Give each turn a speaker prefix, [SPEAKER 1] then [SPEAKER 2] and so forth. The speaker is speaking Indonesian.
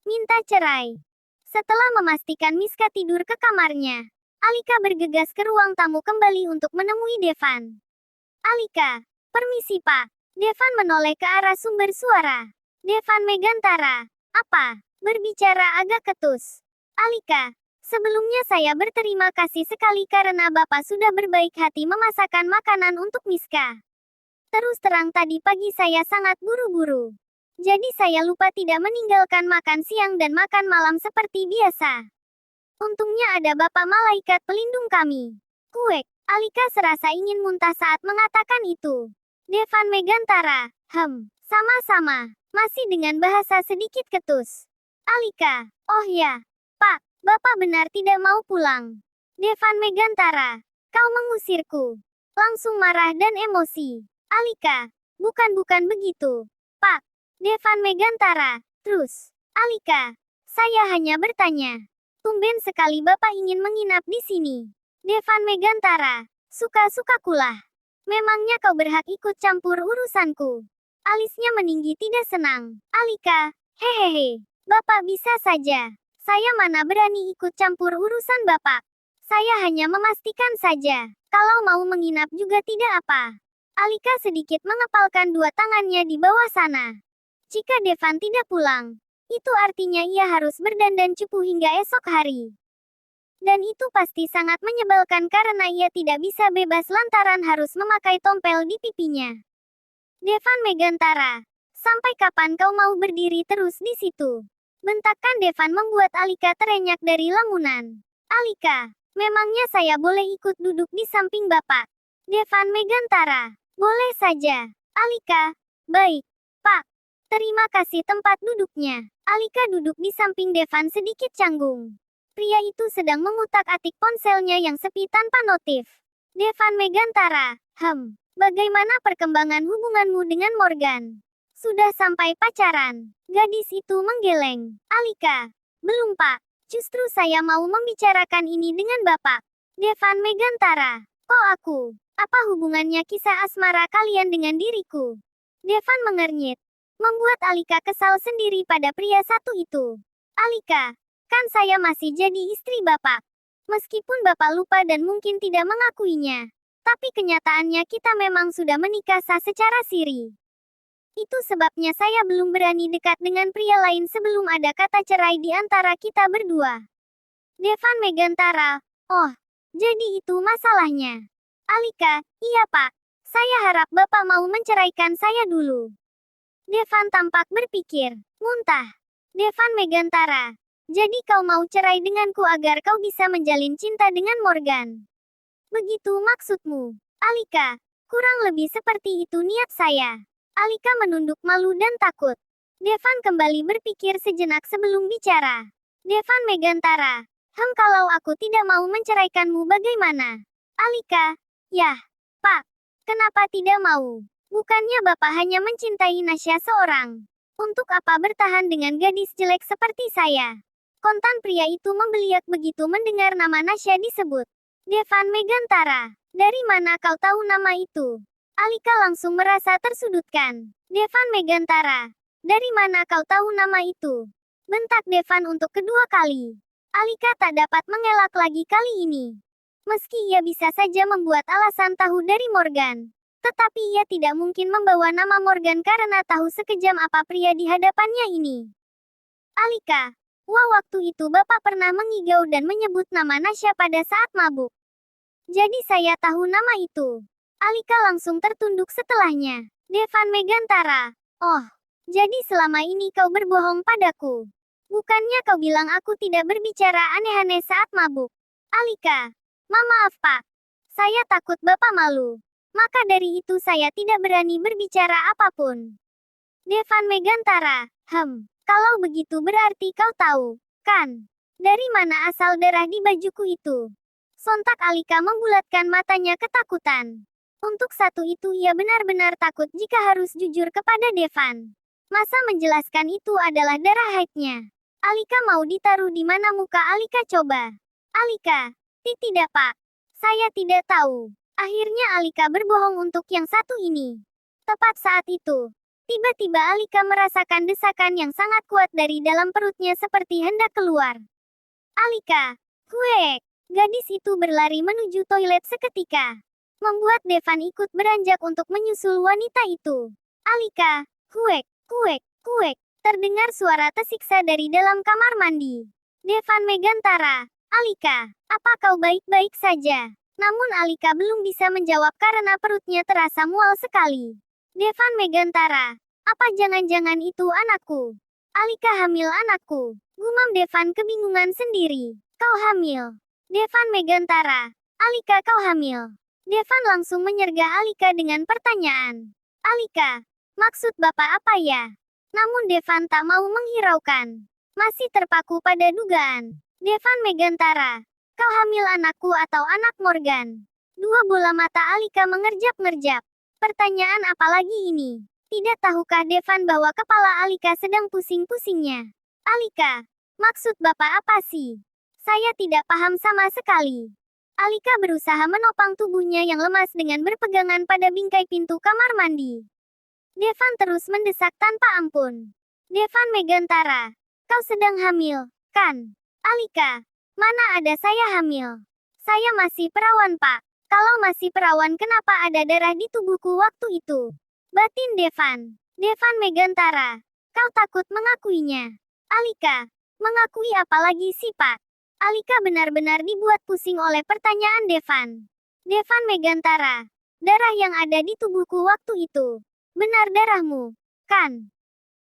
[SPEAKER 1] Minta cerai. Setelah memastikan Miska tidur ke kamarnya, Alika bergegas ke ruang tamu kembali untuk menemui Devan. Alika, permisi Pak. Devan menoleh ke arah sumber suara. Devan Megantara, apa? Berbicara agak ketus. Alika, sebelumnya saya berterima kasih sekali karena Bapak sudah berbaik hati memasakkan makanan untuk Miska. Terus terang tadi pagi saya sangat buru-buru. Jadi saya lupa tidak meninggalkan makan siang dan makan malam seperti biasa. Untungnya ada Bapak Malaikat Pelindung kami. Kuek, Alika serasa ingin muntah saat mengatakan itu. Devan Megantara, sama-sama. Masih dengan bahasa sedikit ketus. Alika, oh ya, Pak, Bapak benar tidak mau pulang. Devan Megantara, kau mengusirku. Langsung marah dan emosi. Alika, bukan begitu. Pak, Devan Megantara, terus. Alika, saya hanya bertanya. Tumben sekali Bapak ingin menginap di sini. Devan Megantara, suka-sukakulah. Memangnya kau berhak ikut campur urusanku? Alisnya meninggi tidak senang. Alika, hehehe, Bapak bisa saja. Saya mana berani ikut campur urusan Bapak. Saya hanya memastikan saja. Kalau mau menginap juga tidak apa. Alika sedikit mengepalkan dua tangannya di bawah sana. Jika Devan tidak pulang, itu artinya ia harus berdandan cupu hingga esok hari. Dan itu pasti sangat menyebalkan karena ia tidak bisa bebas lantaran harus memakai tompel di pipinya. Devan Megantara, sampai kapan kau mau berdiri terus di situ? Bentakan Devan membuat Alika terenyak dari lamunan. Alika, memangnya saya boleh ikut duduk di samping Bapak? Devan Megantara, boleh saja. Alika, baik, Pak. Terima kasih tempat duduknya. Alika duduk di samping Devan sedikit canggung. Pria itu sedang mengutak-atik ponselnya yang sepi tanpa notif. Devan Megantara, bagaimana perkembangan hubunganmu dengan Morgan? Sudah sampai pacaran? Gadis itu menggeleng. Alika, belum Pak. Justru saya mau membicarakan ini dengan Bapak. Devan Megantara, kok aku? Apa hubungannya kisah asmara kalian dengan diriku? Devan mengernyit. Membuat Alika kesal sendiri pada pria satu itu. Alika, kan saya masih jadi istri Bapak. Meskipun Bapak lupa dan mungkin tidak mengakuinya. Tapi kenyataannya kita memang sudah menikah sah secara siri. Itu sebabnya saya belum berani dekat dengan pria lain sebelum ada kata cerai di antara kita berdua. Devan Megantara, oh, jadi itu masalahnya. Alika, iya Pak. Saya harap Bapak mau menceraikan saya dulu. Devan tampak berpikir. Muntah. Devan Megantara. Jadi kau mau cerai denganku agar kau bisa menjalin cinta dengan Morgan. Begitu maksudmu. Alika, kurang lebih seperti itu niat saya. Alika menunduk malu dan takut. Devan kembali berpikir sejenak sebelum bicara. Devan Megantara. Kalau aku tidak mau menceraikanmu bagaimana? Alika, yah, Pak. Kenapa tidak mau? Bukannya Bapak hanya mencintai Nasya seorang. Untuk apa bertahan dengan gadis jelek seperti saya? Kontan pria itu membeliak begitu mendengar nama Nasya disebut. Devan Megantara, dari mana kau tahu nama itu? Alika langsung merasa tersudutkan. Devan Megantara, dari mana kau tahu nama itu? Bentak Devan untuk kedua kali. Alika tak dapat mengelak lagi kali ini. Meski ia bisa saja membuat alasan tahu dari Morgan. Tetapi ia tidak mungkin membawa nama Morgan karena tahu sekejam apa pria di hadapannya ini. Alika, waktu itu Bapak pernah mengigau dan menyebut nama Nasya pada saat mabuk. Jadi saya tahu nama itu. Alika langsung tertunduk setelahnya. Devan Megantara, oh, jadi selama ini kau berbohong padaku. Bukannya kau bilang aku tidak berbicara aneh-aneh saat mabuk. Alika, maaf Pak. Saya takut Bapak malu. Maka dari itu saya tidak berani berbicara apapun. Devan Megantara, kalau begitu berarti kau tahu, kan? Dari mana asal darah di bajuku itu? Sontak Alika membulatkan matanya ketakutan. Untuk satu itu ia benar-benar takut jika harus jujur kepada Devan. Masa menjelaskan itu adalah darah haidnya. Alika mau ditaruh di mana muka Alika coba? Alika, tidak Pak. Saya tidak tahu. Akhirnya Alika berbohong untuk yang satu ini. Tepat saat itu, Tiba-tiba Alika merasakan desakan yang sangat kuat dari dalam perutnya seperti hendak keluar. Alika, huek! Gadis itu berlari menuju toilet seketika, membuat Devan ikut beranjak untuk menyusul wanita itu. Alika, huek, huek, huek! Terdengar suara tersiksa dari dalam kamar mandi. Devan Megantara, Alika, apa kau baik-baik saja? Namun Alika belum bisa menjawab karena perutnya terasa mual sekali. Devan Megantara, apa jangan-jangan itu anakku? Alika hamil anakku. Gumam Devan kebingungan sendiri. Kau hamil. Devan Megantara, Alika kau hamil. Devan langsung menyergah Alika dengan pertanyaan. Alika, maksud bapak apa ya? Namun Devan tak mau menghiraukan. Masih terpaku pada dugaan. Devan Megantara, kau hamil anakku atau anak Morgan? Dua bola mata Alika mengerjap-ngerjap. Pertanyaan apa lagi ini? Tidak tahukah Devan bahwa kepala Alika sedang pusing-pusingnya? Alika, maksud bapak apa sih? Saya tidak paham sama sekali. Alika berusaha menopang tubuhnya yang lemas dengan berpegangan pada bingkai pintu kamar mandi. Devan terus mendesak tanpa ampun. Devan Megantara, kau sedang hamil, kan? Alika, mana ada saya hamil? Saya masih perawan, Pak. Kalau masih perawan kenapa ada darah di tubuhku waktu itu? Batin Devan. Devan Megantara, kau takut mengakuinya. Alika, mengakui apa lagi sih, Pak? Alika benar-benar dibuat pusing oleh pertanyaan Devan. Devan Megantara, darah yang ada di tubuhku waktu itu. Benar darahmu, kan?